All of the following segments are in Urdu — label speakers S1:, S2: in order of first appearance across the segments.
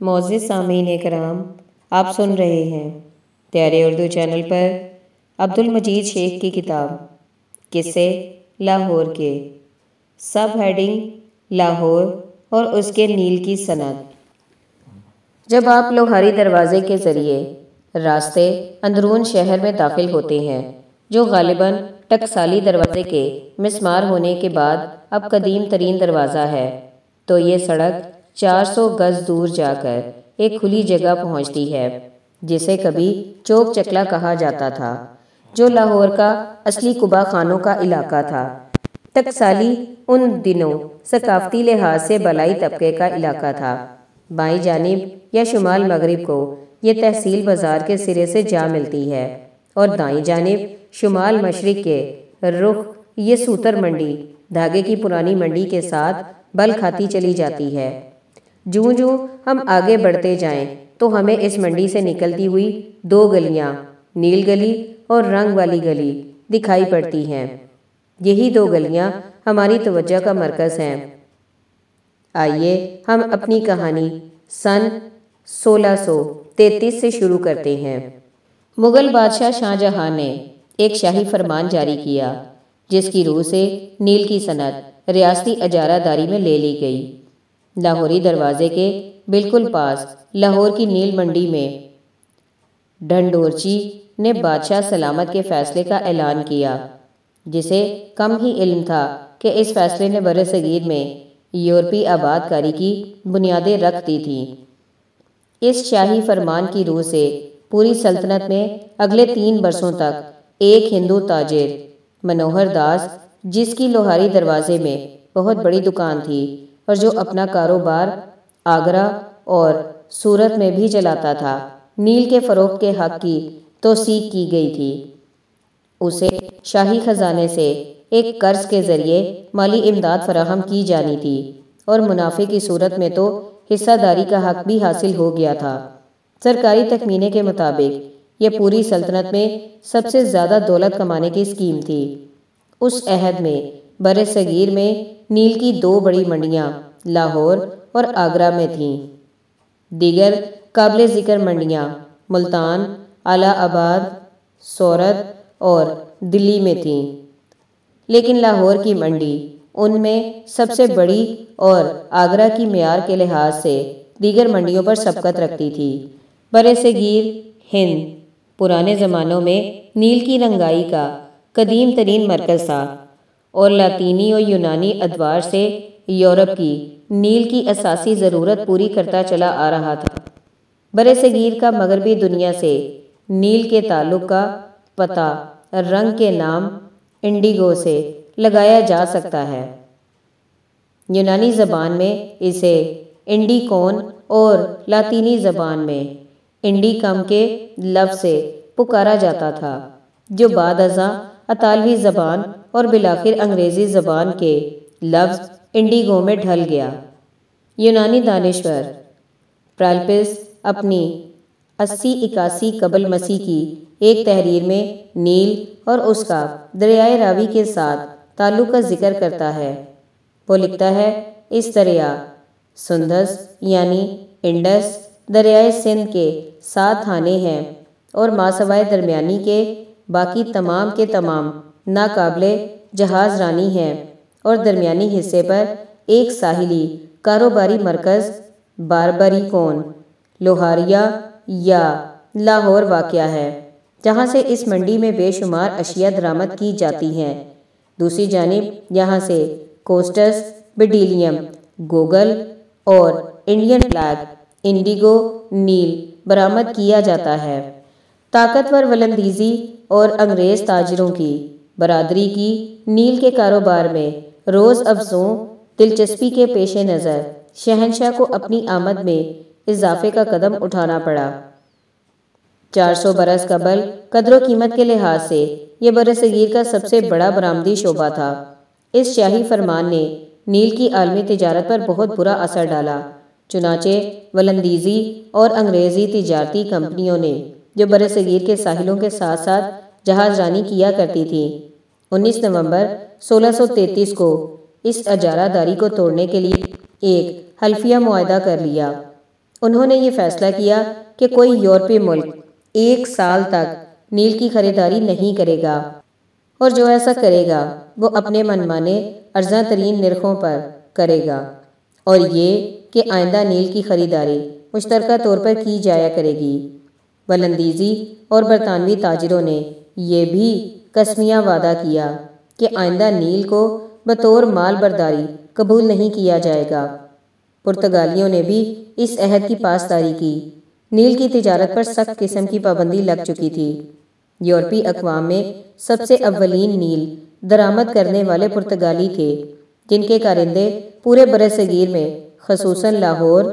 S1: معزز سامعین کرام، آپ سن رہے ہیں پیارے اردو چینل پر عبد المجید شیخ کی کتاب قصے لاہور کے، سب ہیڈنگ لاہور اور اس کے نیل کی صنعت۔ جب آپ لوہاری دروازے کے ذریعے راستے اندرون شہر میں داخل ہوتے ہیں، جو غالباً ٹکسالی دروازے کے مسمار ہونے کے بعد اب قدیم ترین دروازہ ہے، تو یہ سڑک 400 گز دور جا کر ایک کھلی جگہ پہنچتی ہے جسے کبھی چوک چکلا کہا جاتا تھا، جو لاہور کا اصلی قبا خانوں کا علاقہ تھا۔ ٹکسالی ان دنوں ثقافتی لحاظ سے بالائی طبقے کا علاقہ تھا۔ بائیں جانب یا شمال مغرب کو یہ تحصیل بازار کے سرے سے جا ملتی ہے اور دائیں جانب شمال مشرق کے رخ یہ سوتر منڈی دھاگے کی پرانی منڈی کے ساتھ بل کھاتی چلی جاتی ہے۔ جوں جوں ہم آگے بڑھتے جائیں تو ہمیں اس منڈی سے نکلتی ہوئی دو گلیاں، نیل گلی اور رنگ والی گلی دکھائی پڑتی ہیں۔ یہی دو گلیاں ہماری توجہ کا مرکز ہیں۔ آئیے ہم اپنی کہانی سن 1633 سے شروع کرتے ہیں۔ مغل بادشاہ شاہ جہاں نے ایک شاہی فرمان جاری کیا جس کی روح سے نیل کی صنعت ریاستی اجارہ داری میں لے لی گئی۔ لاہوری دروازے کے بالکل پاس لاہور کی نیل منڈی میں ڈھنڈورچی نے بادشاہ سلامت کے فیصلے کا اعلان کیا، جسے کم ہی علم تھا کہ اس فیصلے نے برصغیر میں یورپی آباد کاری کی بنیادیں رکھ دی تھیں۔ اس شاہی فرمان کی روح سے پوری سلطنت میں اگلے 3 برسوں تک ایک ہندو تاجر منوہر داس، جس کی لوہاری دروازے میں بہت بڑی دکان تھی اور جو اپنا کاروبار آگرہ اور سورت میں بھی چلاتا تھا، نیل کے فروغ کے حق کی توثیق کی گئی تھی۔ اسے شاہی خزانے سے ایک قرض کے ذریعے مالی امداد فراہم کی جانی تھی اور منافع کی صورت میں تو حصہ داری کا حق بھی حاصل ہو گیا تھا۔ سرکاری تخمینے کے مطابق یہ پوری سلطنت میں سب سے زیادہ دولت کمانے کی اسکیم تھی۔ اس عہد میں برصغیر میں نیل کی 2 بڑی منڈیاں لاہور اور آگرہ میں تھیں۔ دیگر قابل ذکر منڈیاں ملتان، الہ آباد، سورت اور دلی میں تھیں، لیکن لاہور کی منڈی ان میں سب سے بڑی اور آگرہ کی معیار کے لحاظ سے دیگر منڈیوں پر سبقت رکھتی تھی۔ برصغیر ہند پرانے زمانوں میں نیل کی رنگائی کا قدیم ترین مرکز تھا اور لاطینی اور یونانی ادوار سے یورپ کی نیل کی اساسی ضرورت پوری کرتا چلا آ رہا تھا۔ برصغیر کا مغربی دنیا سے نیل کے تعلق کا پتہ رنگ کے نام انڈیگو سے لگایا جا سکتا ہے۔ یونانی زبان میں اسے انڈیکون اور لاطینی زبان میں انڈیکم کے لفظ سے پکارا جاتا تھا، جو بعد ازاں اطالوی زبان اور بالآخر انگریزی زبان کے لفظ انڈیگو میں ڈھل گیا۔ یونانی دانشور پرالپس اپنی 80-81 قبل مسیح کی ایک تحریر میں نیل اور اس کا دریائے راوی کے ساتھ تعلق کا ذکر کرتا ہے۔ وہ لکھتا ہے، اس دریا سندھس یعنی انڈس دریائے سندھ کے 7 ہانے ہیں اور ماسوائے درمیانی کے باقی تمام کے تمام ناقابل جہاز رانی ہیں اور درمیانی حصے پر ایک ساحلی کاروباری مرکز باربریکون لوہاریا یا لاہور واقع ہے، جہاں سے اس منڈی میں بے شمار اشیاء درآمد کی جاتی ہیں۔ دوسری جانب یہاں سے کوسٹس، بیڈیلیم، گوگل اور انڈین فلیگ انڈیگو نیل برآمد کیا جاتا ہے۔ طاقتور ولندیزی اور انگریز تاجروں کی برادری کی نیل کے کاروبار میں روز افزوں دلچسپی کے پیش نظر شہنشاہ کو اپنی آمد میں اضافے کا قدم اٹھانا پڑا۔ 400 برس قبل قدر و قیمت کے لحاظ سے یہ برصغیر کا سب سے بڑا برآمدی شعبہ تھا۔ اس شاہی فرمان نے نیل کی عالمی تجارت پر بہت برا اثر ڈالا، چنانچہ ولندیزی اور انگریزی تجارتی کمپنیوں نے جو برصغیر کے ساحلوں کے ساتھ ساتھ جہاز رانی کیا کرتی تھیں، 19 نومبر 1633 کو اس اجارہ داری کو توڑنے کے لیے ایک حلفیہ معاہدہ کر لیا انہوں نے یہ فیصلہ کیا کہ کوئی یورپی ملک 1 سال تک نیل کی خریداری نہیں کرے گا، اور جو ایسا کرے گا وہ اپنے من مانے ارزاں ترین نرخوں پر کرے گا، اور یہ کہ آئندہ نیل کی خریداری مشترکہ طور پر کی جایا کرے گی۔ ولندیزی اور برطانوی تاجروں نے یہ بھی قسمیہ وعدہ کیا کہ آئندہ نیل کو بطور مال برداری قبول نہیں کیا جائے گا۔ پرتگالیوں نے بھی اس عہد کی پاسداری کی۔ نیل کی تجارت پر سخت قسم کی پابندی لگ چکی تھی۔ یورپی اقوام میں سب سے اولین نیل درآمد کرنے والے پرتگالی تھے، جن کے کارندے پورے برصغیر میں خصوصاً لاہور،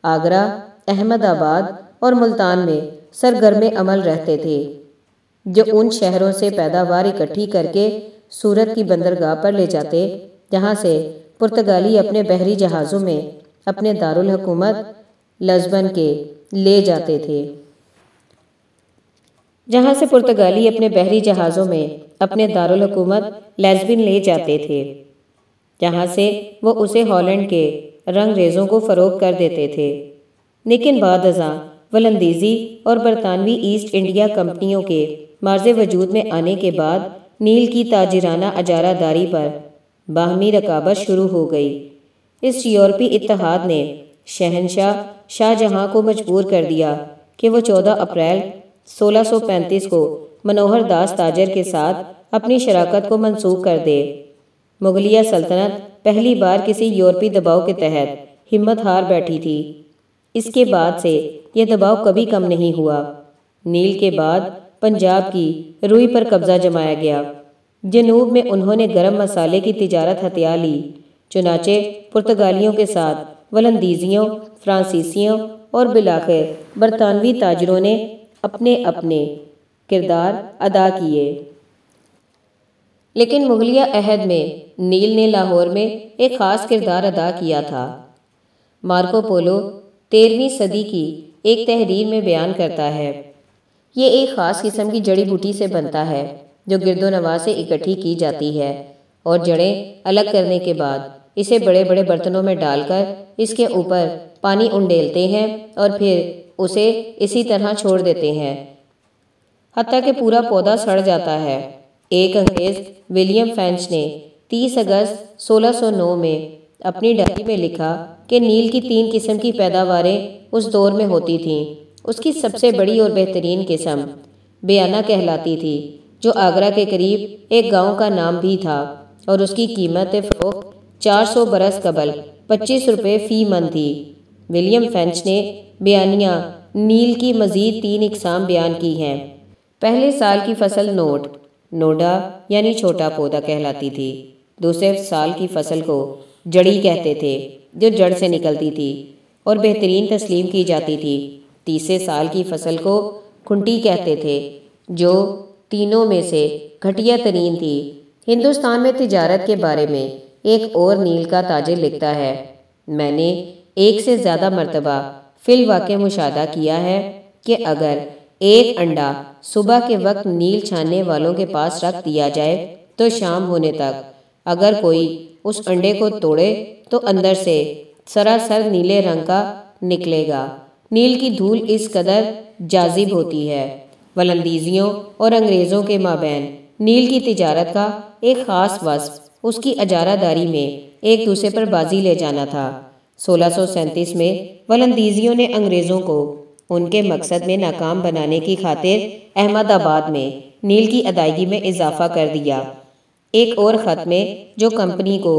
S1: آگرہ، احمد آباد اور ملتان میں سرگرم عمل رہتے تھے، جو ان شہروں سے پیداوار اکٹھی کر کے سورت کی بندرگاہ پر لے جاتے، جہاں سے پرتگالی اپنے بحری جہازوں میں اپنے دارالحکومت لزبن کے لے جاتے تھے۔ جہاں سے پرتگالی اپنے بحری جہازوں میں اپنے دارالحکومت لیزبن لے جاتے تھے، جہاں سے وہ اسے ہالینڈ کے رنگ ریزوں کو فروخت کر دیتے تھے۔ لیکن بعد ازاں ولندیزی اور برطانوی ایسٹ انڈیا کمپنیوں کے مارز وجود میں آنے کے بعد نیل کی تاجرانہ اجارہ داری پر باہمی رقابت شروع ہو گئی۔ اس یورپی اتحاد نے شہنشاہ شاہ جہاں کو مجبور کر دیا کہ وہ 14 اپریل 1635 کو منوہر داس تاجر کے ساتھ اپنی شراکت کو منسوخ کر دے۔ مغلیہ سلطنت پہلی بار کسی یورپی دباؤ کے تحت ہمت ہار بیٹھی تھی۔ اس کے بعد سے یہ دباؤ کبھی کم نہیں ہوا۔ نیل کے بعد پنجاب کی روئی پر قبضہ جمایا گیا۔ جنوب میں انہوں نے گرم مسالے کی تجارت ہتھیا لی۔ چنانچہ پرتگالیوں کے ساتھ ولندیزیوں، فرانسیسیوں اور بالآخر برطانوی تاجروں نے اپنے اپنے کردار ادا کیے۔ لیکن مغلیہ عہد میں نیل نے لاہور میں ایک خاص کردار ادا کیا تھا۔ مارکو پولو 13ویں صدی کی ایک تحریر میں بیان کرتا ہے، یہ ایک خاص قسم کی جڑی بوٹی سے بنتا ہے جو گرد و نواح سے اکٹھی کی جاتی ہے، اور جڑیں الگ کرنے کے بعد اسے بڑے بڑے برتنوں میں ڈال کر اس کے اوپر پانی انڈیلتے ہیں اور پھر اسے اسی طرح چھوڑ دیتے ہیں حتیٰ کہ پورا پودا سڑ جاتا ہے۔ ایک انگریز ولیم فینچ نے 30 اگست 1609 میں اپنی ڈائری میں لکھا کہ نیل کی 3 قسم کی پیداواریں اس دور میں ہوتی تھیں۔ اس کی سب سے بڑی اور بہترین قسم بیانہ کہلاتی تھی، جو آگرہ کے قریب ایک گاؤں کا نام بھی تھا، اور اس کی قیمت فروخت 400 برس قبل 25 روپے فی من تھی۔ ولیم فینچ نے بیانیہ نیل کی مزید 3 اقسام بیان کی ہیں۔ پہلے سال کی فصل نوڈا یعنی چھوٹا پودا کہلاتی تھی۔ دوسرے سال کی فصل کو جڑی کہتے تھے، جو جڑ سے نکلتی تھی اور بہترین تسلیم کی جاتی تھی۔ تیسرے سال کی فصل کو کھنٹی کہتے تھے، جو تینوں میں سے گھٹیا ترین تھی۔ ہندوستان میں تجارت کے بارے میں ایک اور نیل کا تاجر لکھتا ہے، میں نے 1 سے زیادہ مرتبہ فی الواقع مشاہدہ کیا ہے کہ اگر ایک انڈا صبح کے وقت نیل چھاننے والوں کے پاس رکھ دیا جائے تو شام ہونے تک اگر کوئی اس انڈے کو توڑے تو اندر سے سراسر نیلے رنگ کا نکلے گا۔ نیل کی دھول اس قدر جاذب ہوتی ہے۔ ولندیزیوں اور انگریزوں کے مابین نیل کی تجارت کا ایک خاص وصف اس کی اجارہ داری میں ایک دوسرے پر بازی لے جانا تھا۔ 1637 میں ولندیزیوں نے انگریزوں کو ان کے مقصد میں ناکام بنانے کی خاطر احمد آباد میں نیل کی ادائیگی میں اضافہ کر دیا۔ ایک اور خط میں جو کمپنی کو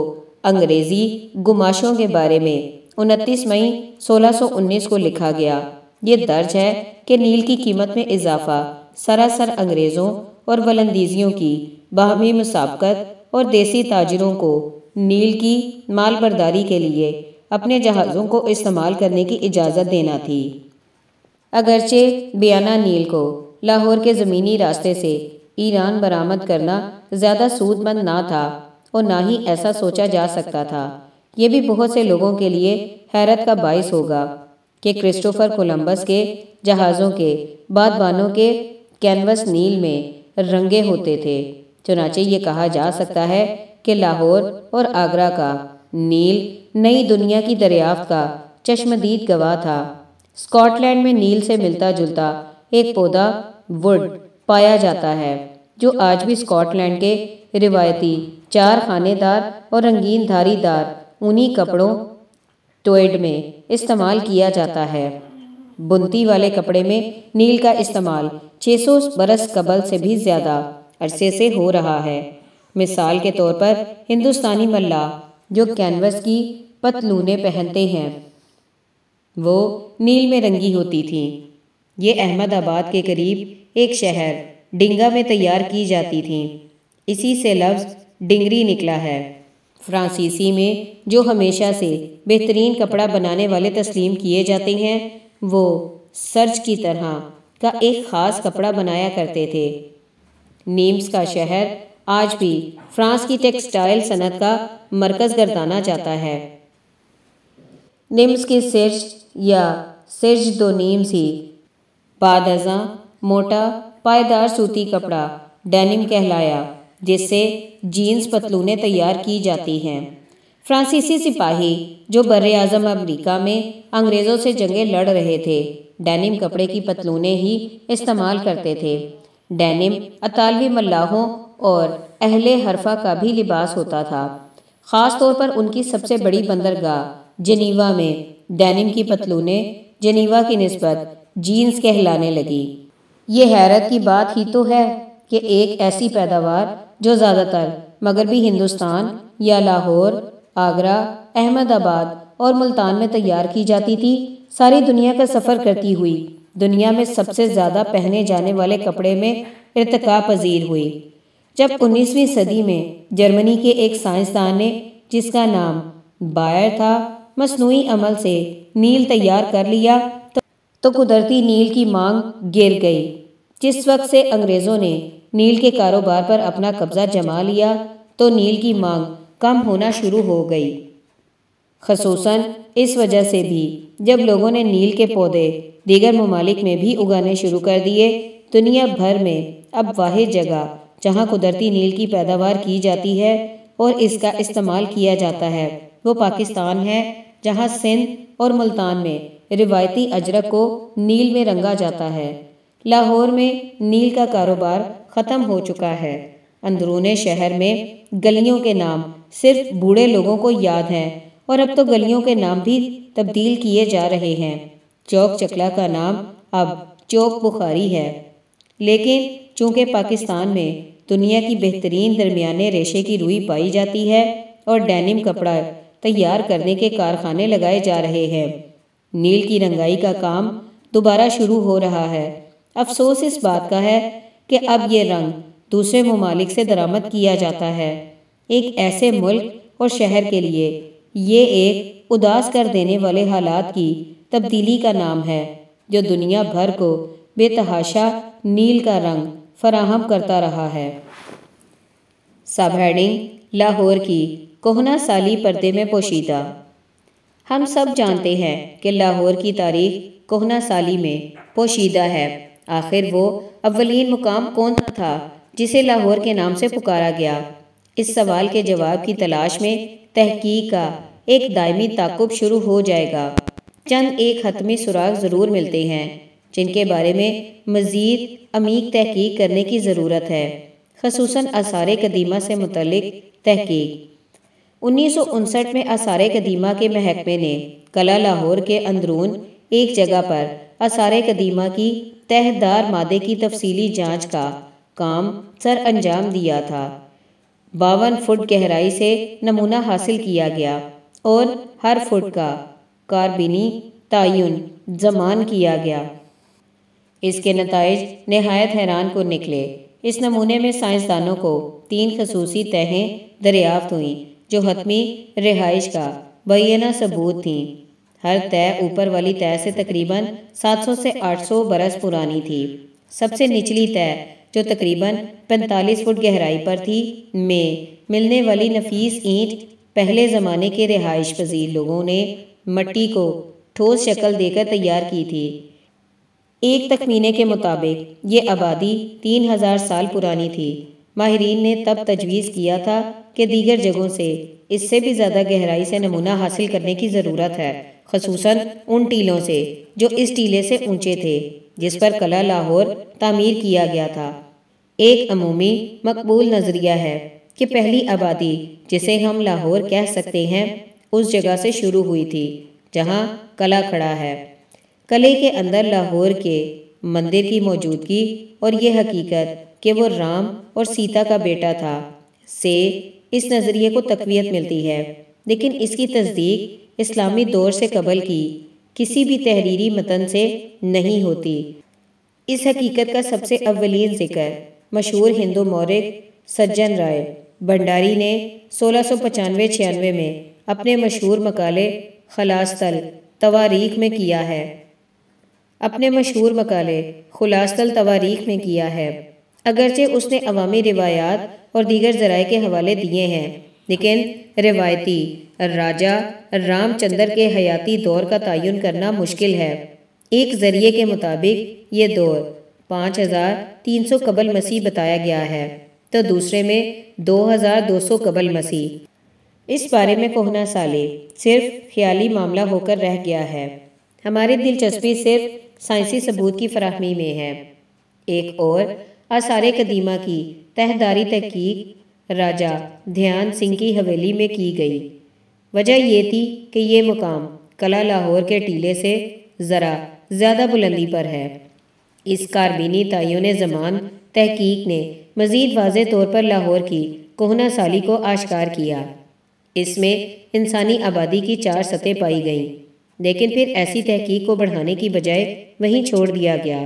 S1: انگریزی گماشوں کے بارے میں 29 مئی 1619 کو لکھا گیا، یہ درج ہے کہ نیل کی قیمت میں اضافہ سراسر انگریزوں اور ولندیزیوں کی باہمی مسابقت اور دیسی تاجروں کو نیل کی مال برداری کے لیے اپنے جہازوں کو استعمال کرنے کی اجازت دینا تھی۔ اگرچہ بیانہ نیل کو لاہور کے زمینی راستے سے ایران برآمد کرنا زیادہ سود مند نہ تھا اور نہ ہی ایسا سوچا جا سکتا تھا، یہ بھی بہت سے لوگوں کے لیے حیرت کا باعث ہوگا کہ کرسٹوفر کولمبس کے جہازوں کے بادبانوں کے کینوس نیل میں رنگے ہوتے تھے۔ چنانچہ یہ کہا جا سکتا ہے کہ لاہور اور آگرہ کا نیل نئی دنیا کی دریافت کا چشمدید گواہ تھا۔ اسکاٹ لینڈ میں نیل سے ملتا جلتا ایک پودا وڈ پایا جاتا ہے جو آج بھی اسکاٹ لینڈ کے روایتی چار خانے دار اور رنگین دھاری دار اونی کپڑوں ٹویڈ میں استعمال کیا جاتا ہے۔ بنتی والے کپڑے میں نیل کا استعمال 600 برس قبل سے بھی زیادہ عرصے سے ہو رہا ہے۔ مثال کے طور پر ہندوستانی ملاح جو کینوس کی پتلونیں پہنتے ہیں وہ نیل میں رنگی ہوتی تھیں۔ یہ احمد آباد کے قریب ایک شہر ڈنگا میں تیار کی جاتی تھیں۔ اسی سے لفظ ڈنگری نکلا ہے۔ فرانسیسی میں جو ہمیشہ سے بہترین کپڑا بنانے والے تسلیم کیے جاتے ہیں وہ سرج کی طرح کا ایک خاص کپڑا بنایا کرتے تھے۔ نیمس کا شہر آج بھی فرانس کی ٹیکسٹائل صنعت کا مرکز گردانا جاتا ہے۔ نیمس کی سرج یا سرج دو نیمس ہی بعد ازاں موٹا پائیدار صوتی کپڑا ڈینم کہلایا جس سے جینز پتلونیں تیار کی جاتی ہیں۔ فرانسیسی سپاہی جو بر اعظم امریکہ میں انگریزوں سے جنگیں لڑ رہے تھے ڈینم کپڑے کی پتلونیں ہی استعمال کرتے تھے۔ ڈینم اطالوی ملاحوں اور اہل حرفہ کا بھی لباس ہوتا تھا۔ خاص طور پر ان کی سب سے بڑی بندرگاہ جنیوا میں ڈینم کی پتلونیں جنیوا کی نسبت جینز کہلانے لگی۔ یہ حیرت کی بات ہی تو ہے کہ ایک ایسی پیداوار جو زیادہ تر مغربی ہندوستان یا لاہور، آگرہ، احمد آباد اور ملتان میں تیار کی جاتی تھی ساری دنیا کا سفر کرتی ہوئی دنیا میں سب سے زیادہ پہنے جانے والے کپڑے میں ارتقا پذیر ہوئی۔ جب 19ویں صدی میں جرمنی کے ایک سائنسدان نے جس کا نام بائر تھا مصنوعی عمل سے نیل تیار کر لیا تو قدرتی نیل کی مانگ گر گئی۔ جس وقت سے انگریزوں نے نیل کے کاروبار پر اپنا قبضہ جما لیا تو نیل کی مانگ کم ہونا شروع ہو گئی۔ خصوصاً اس وجہ سے بھی جب لوگوں نے نیل کے پودے دیگر ممالک میں بھی اگانے شروع کر دیے۔ دنیا بھر میں اب واحد جگہ جہاں قدرتی نیل کی پیداوار کی جاتی ہے اور اس کا استعمال کیا جاتا ہے وہ پاکستان ہے، جہاں سندھ اور ملتان میں روایتی اجرک کو نیل میں رنگا جاتا ہے۔ لاہور میں نیل کا کاروبار ختم ہو چکا ہے۔ اندرون شہر میں گلیوں کے نام صرف بوڑھے لوگوں کو یاد ہیں اور اب تو گلیوں کے نام بھی تبدیل کیے جا رہے ہیں۔ چوک چکلا کا نام اب چوک بخاری ہے۔ لیکن چونکہ پاکستان میں دنیا کی بہترین درمیانے ریشے کی روئی پائی جاتی ہے اور ڈینم کپڑا تیار کرنے کے کارخانے لگائے جا رہے ہیں نیل کی رنگائی کا کام دوبارہ شروع ہو رہا ہے۔ افسوس اس بات کا ہے کہ اب یہ رنگ دوسرے ممالک سے درآمد کیا جاتا ہے۔ ایک ایسے ملک اور شہر کے لیے یہ ایک اداس کر دینے والے حالات کی تبدیلی کا نام ہے جو دنیا بھر کو بے تحاشا نیل کا رنگ فراہم کرتا رہا ہے۔ سب ہیڈنگ لاہور کی کہنہ سالی پردے میں پوشیدہ۔ ہم سب جانتے ہیں کہ لاہور کی تاریخ کہنہ سالی میں پوشیدہ ہے۔ آخر وہ اولین مقام کون تھا جسے لاہور کے نام سے پکارا گیا؟ اس سوال کے جواب کی تلاش میں تحقیق کا ایک دائمی تعاقب شروع ہو جائے گا۔ چند ایک حتمی سراغ ضرور ملتے ہیں جن کے بارے میں مزید عمیق تحقیق کرنے کی ضرورت ہے، خصوصاً آثار قدیمہ سے متعلق تحقیق۔ 1959 میں آثار قدیمہ کے محکمے نے قلعہ لاہور کے اندرون ایک جگہ پر آثار قدیمہ کی تہ دار مادے کی تفصیلی جانچ کا کام سر انجام دیا تھا۔ 52 فٹ گہرائی سے نمونہ حاصل کیا گیا اور ہر فٹ کا کاربینی تعین زمان کیا گیا۔ اس کے نتائج نہایت حیران کن نکلے۔ اس نمونے میں سائنسدانوں کو 3 خصوصی تہیں دریافت ہوئیں جو حتمی رہائش کا بینہ ثبوت تھیں۔ ہر تہ اوپر والی تہ سے تقریباً 700 سے 800 برس پرانی تھی۔ سب سے نچلی تہ جو تقریباً 45 فٹ گہرائی پر تھی میں ملنے والی نفیس اینٹ پہلے زمانے کے رہائش پذیر لوگوں نے مٹی کو ٹھوس شکل دے کر تیار کی تھی۔ ایک تخمینے کے مطابق یہ آبادی 3000 سال پرانی تھی۔ ماہرین نے تب تجویز کیا تھا کہ دیگر جگہوں سے اس سے بھی زیادہ گہرائی سے نمونہ حاصل کرنے کی ضرورت ہے، خصوصاً ان ٹیلوں سے جو اس ٹیلے سے اونچے تھے جس پر قلعہ لاہور تعمیر کیا گیا تھا۔ ایک عمومی مقبول نظریہ ہے کہ پہلی آبادی جسے ہم لاہور کہہ سکتے ہیں اس جگہ سے شروع ہوئی تھی جہاں قلعہ کھڑا ہے۔ قلعے کے اندر لاہور کے مندر کی موجودگی اور یہ حقیقت کہ وہ رام اور سیتا کا بیٹا تھا سے اس نظریے کو تقویت ملتی ہے، لیکن اس کی تصدیق اسلامی دور سے قبل کی کسی بھی تحریری متن سے نہیں ہوتی۔ اس حقیقت کا سب سے اولین ذکر مشہور ہندو مورخ سجن رائے بھنڈاری نے 1695-96 میں اپنے مشہور مقالے خلاصۃ التواریخ میں کیا ہے۔ اگرچہ اس نے عوامی روایات اور دیگر ذرائع کے حوالے دیے ہیں، لیکن روایتی راجہ رام چندر کے حیاتی دور کا تعین کرنا مشکل ہے۔ ایک ذریعے کے مطابق یہ دور 5300 قبل مسیح بتایا گیا ہے تو دوسرے میں 2200 قبل مسیح۔ اس بارے میں کہنا سالی صرف خیالی معاملہ ہو کر رہ گیا ہے۔ ہماری دلچسپی صرف سائنسی ثبوت کی فراہمی میں ہے۔ ایک اور آثار قدیمہ کی تحداری تحقیق راجہ دھیان سنگھ کی حویلی میں کی گئی۔ وجہ یہ تھی کہ یہ مقام قلعہ لاہور کے ٹیلے سے ذرا زیادہ بلندی پر ہے۔ اس کاربینی تعین زمان تحقیق نے مزید واضح طور پر لاہور کی کہنہ سالی کو آشکار کیا۔ اس میں انسانی آبادی کی 4 سطحیں پائی گئیں، لیکن پھر ایسی تحقیق کو بڑھانے کی بجائے وہیں چھوڑ دیا گیا۔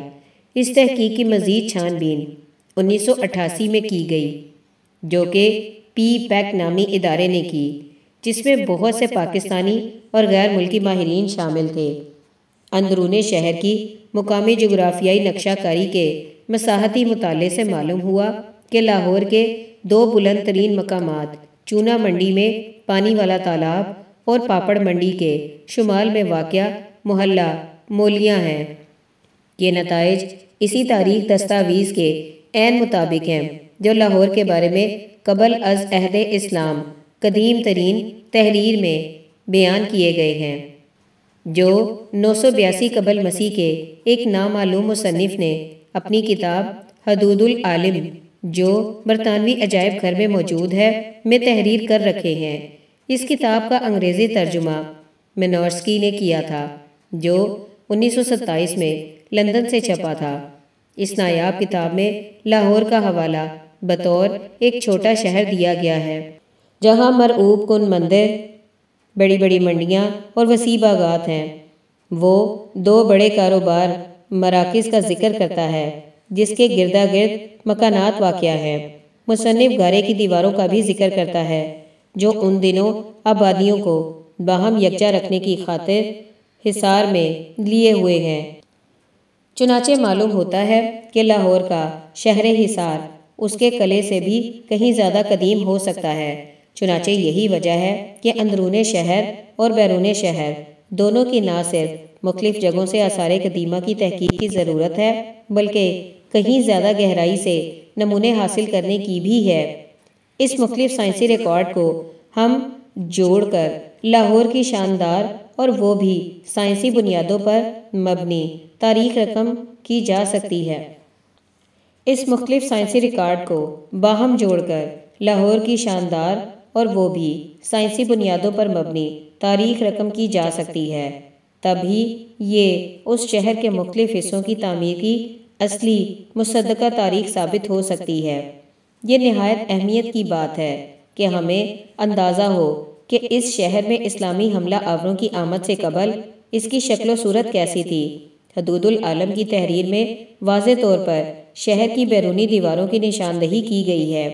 S1: اس تحقیق کی مزید چھان بین 1988 میں کی گئی، جو کہ پی پیک نامی ادارے نے کی، جس میں بہت سے پاکستانی اور غیر ملکی ماہرین شامل تھے۔ اندرون شہر کی مقامی جغرافیائی نقشہ کاری کے مساحتی مطالعے سے معلوم ہوا کہ لاہور کے 2 بلند ترین مقامات چونا منڈی میں پانی والا تالاب اور پاپڑ منڈی کے شمال میں واقع محلہ مولیاں ہیں۔ یہ نتائج اسی تاریخ دستاویز کے عین مطابق ہیں جو لاہور کے بارے میں قبل از عہد اسلام قدیم ترین تحریر میں بیان کیے گئے ہیں، جو 982 قبل مسیح کے ایک نامعلوم مصنف نے اپنی کتاب حدود العالم، جو برطانوی عجائب گھر میں موجود ہے، میں تحریر کر رکھے ہیں۔ اس کتاب کا انگریزی ترجمہ منورسکی نے کیا تھا، جو 1927 میں لندن سے چھپا تھا۔ اس نایاب کتاب میں لاہور کا حوالہ بطور ایک چھوٹا شہر دیا گیا ہے جہاں مرعوب کن مندر، بڑی بڑی منڈیاں اور وسیع باغات ہیں۔ وہ 2 بڑے کاروبار مراکز کا ذکر کرتا ہے جس کے گردا گرد مکانات واقع ہیں۔ مصنف گارے کی دیواروں کا بھی ذکر کرتا ہے جو ان دنوں آبادیوں کو باہم یکجا رکھنے کی خاطر حصار میں لیے ہوئے ہیں۔ چنانچہ معلوم ہوتا ہے کہ لاہور کا شہر حصار اس کے قلعے سے بھی کہیں زیادہ قدیم ہو سکتا ہے۔ چنانچہ یہی وجہ ہے کہ اندرون شہر اور بیرون شہر دونوں کی نہ صرف مختلف جگہوں سے آثار قدیمہ کی تحقیق کی ضرورت ہے، بلکہ کہیں زیادہ گہرائی سے نمونے حاصل کرنے کی بھی ہے۔ اس مختلف سائنسی ریکارڈ کو ہم جوڑ کر لاہور کی شاندار اور وہ بھی سائنسی بنیادوں پر مبنی تاریخ رقم کی جا سکتی ہے۔ اس مختلف سائنسی ریکارڈ کو باہم جوڑ کر لاہور کی شاندار اور وہ بھی سائنسی بنیادوں پر مبنی تاریخ رقم کی جا سکتی ہے، تبھی یہ اس شہر کے مختلف حصوں کی تعمیر کی اصلی مصدقہ تاریخ ثابت ہو سکتی ہے۔ یہ نہایت اہمیت کی بات ہے کہ ہمیں اندازہ ہو کہ اس شہر میں اسلامی حملہ آوروں کی آمد سے قبل اس کی شکل و صورت کیسی تھی۔ حدود العالم کی تحریر میں واضح طور پر شہر کی بیرونی دیواروں کی نشاندہی کی گئی ہے۔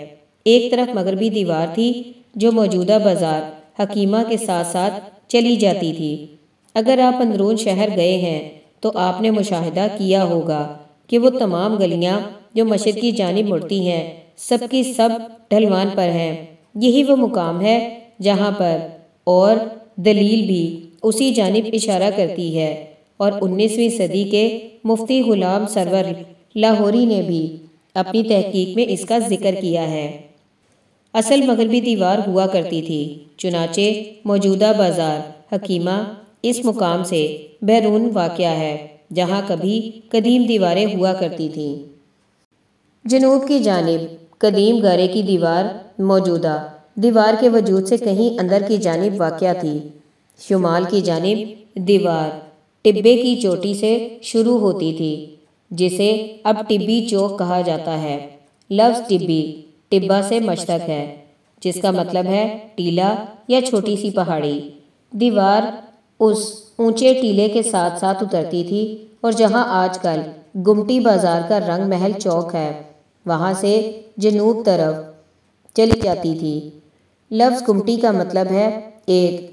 S1: ایک طرف مغربی دیوار تھی جو موجودہ بازار حکیمہ کے ساتھ ساتھ چلی جاتی تھی۔ اگر آپ اندرون شہر گئے ہیں تو آپ نے مشاہدہ کیا ہوگا کہ وہ تمام گلیاں جو مشرق کی جانب مڑتی ہیں سب کی سب ڈھلوان پر ہیں۔ یہی وہ مقام ہے جہاں پر اور دلیل بھی اسی جانب اشارہ کرتی ہے، اور 19ویں صدی کے مفتی غلام سرور لاہوری نے بھی اپنی تحقیق میں اس کا ذکر کیا ہے۔ اصل مغربی دیوار ہوا کرتی تھی، چنانچہ موجودہ بازار حکیمہ اس مقام سے بیرون واقع ہے جہاں کبھی قدیم دیواریں ہوا کرتی تھیں۔ جنوب کی جانب قدیم گارے کی دیوار موجودہ دیوار کے وجود سے کہیں اندر کی جانب واقع تھی۔ شمال کی جانب دیوار ٹبے کی چوٹی سے شروع ہوتی تھی جسے اب ٹبی چوک کہا جاتا ہے۔ لفظ ٹبی ٹبا سے مشتق ہے جس کا مطلب ہے ٹیلا یا چھوٹی سی پہاڑی۔ دیوار اس اونچے ٹیلے کے ساتھ ساتھ اترتی تھی اور جہاں آج کل گمٹی بازار کا رنگ محل چوک ہے وہاں سے جنوب طرف چلی جاتی تھی۔ لفظ گمٹی کا مطلب ہے ایک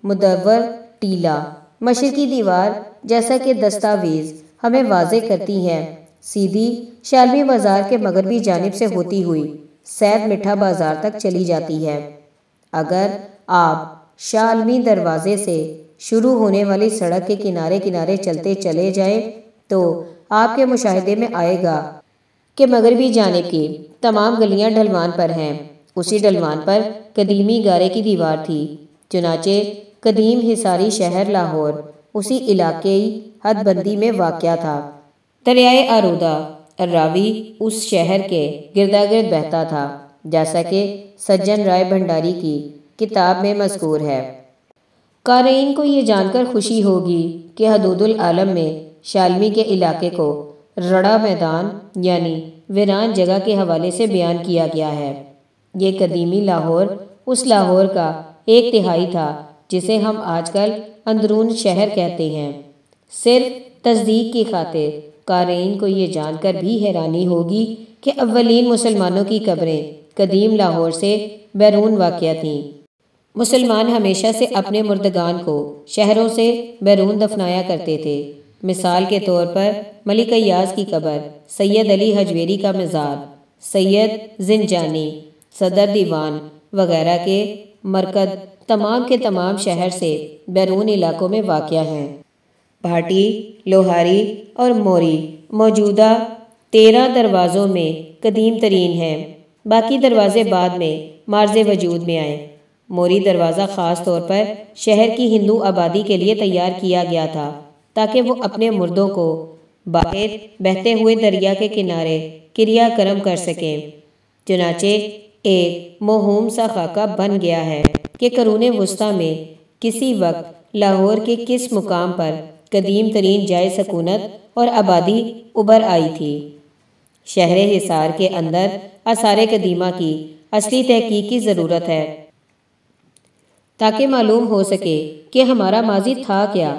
S1: مدور ٹیلا۔ مشرقی دیوار جیسا کہ دستاویز ہمیں واضح کرتی ہے سیدھی شالمی بازار کے مغربی جانب سے ہوتی ہوئی سید مٹھا بازار تک چلی جاتی ہے۔ اگر آپ شالمی دروازے سے شروع ہونے والی سڑک کے کنارے کنارے چلتے چلے جائیں تو آپ کے مشاہدے میں آئے گا کہ مغربی جانب کی تمام گلیاں ڈھلوان پر ہیں۔ اسی ڈھلوان پر قدیمی گارے کی دیوار تھی۔ چنانچہ قدیم حصاری شہر لاہور اسی علاقائی حد بندی میں واقع تھا۔ دریائے آرودہ الراوی اس شہر کے گرداگرد بہتا تھا جیسا کہ سجن رائے بھنڈاری کی کتاب میں مذکور ہے۔ قارئین کو یہ جان کر خوشی ہوگی کہ حدود العالم میں شالمی کے علاقے کو رڑا میدان یعنی ویران جگہ کے حوالے سے بیان کیا گیا ہے۔ یہ قدیمی لاہور اس لاہور کا ایک تہائی تھا جسے ہم آج کل اندرون شہر کہتے ہیں۔ صرف تصدیق کی خاطر قارئین کو یہ جان کر بھی حیرانی ہوگی کہ اولین مسلمانوں کی قبریں قدیم لاہور سے بیرون واقع تھیں۔ مسلمان ہمیشہ سے اپنے مردگان کو شہروں سے بیرون دفنایا کرتے تھے۔ مثال کے طور پر ملک ایاز کی قبر، سید علی حجویری کا مزار، سید زنجانی، صدر دیوان وغیرہ کے مرکز تمام کے تمام شہر سے بیرون علاقوں میں واقع ہیں۔ بھاٹی، لوہاری اور موری موجودہ 13 دروازوں میں قدیم ترین ہیں۔ باقی دروازے بعد میں مارز وجود میں آئے۔ موری دروازہ خاص طور پر شہر کی ہندو آبادی کے لیے تیار کیا گیا تھا تاکہ وہ اپنے مردوں کو باہر بہتے ہوئے دریا کے کنارے کریا کرم کر سکیں۔ چنانچہ ایک موہوم سا خاکہ بن گیا ہے کہ قرون وسطیٰ میں کسی وقت لاہور کے کس مقام پر قدیم ترین جائے سکونت اور آبادی ابھر آئی تھی۔ شہر حصار کے اندر آثار قدیمہ کی اصلی تحقیق کی ضرورت ہے تاکہ معلوم ہو سکے کہ ہمارا ماضی تھا کیا۔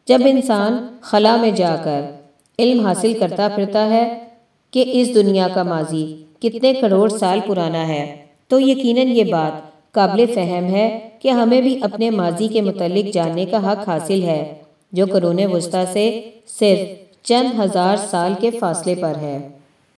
S1: جب انسان خلا میں جا کر علم حاصل کرتا پھرتا ہے کہ اس دنیا کا ماضی کتنے کروڑ سال پرانا ہے تو یقیناً یہ بات قابل فہم ہے کہ ہمیں بھی اپنے ماضی کے متعلق جاننے کا حق حاصل ہے جو قرون وسطیٰ سے صرف چند ہزار سال کے فاصلے پر ہے۔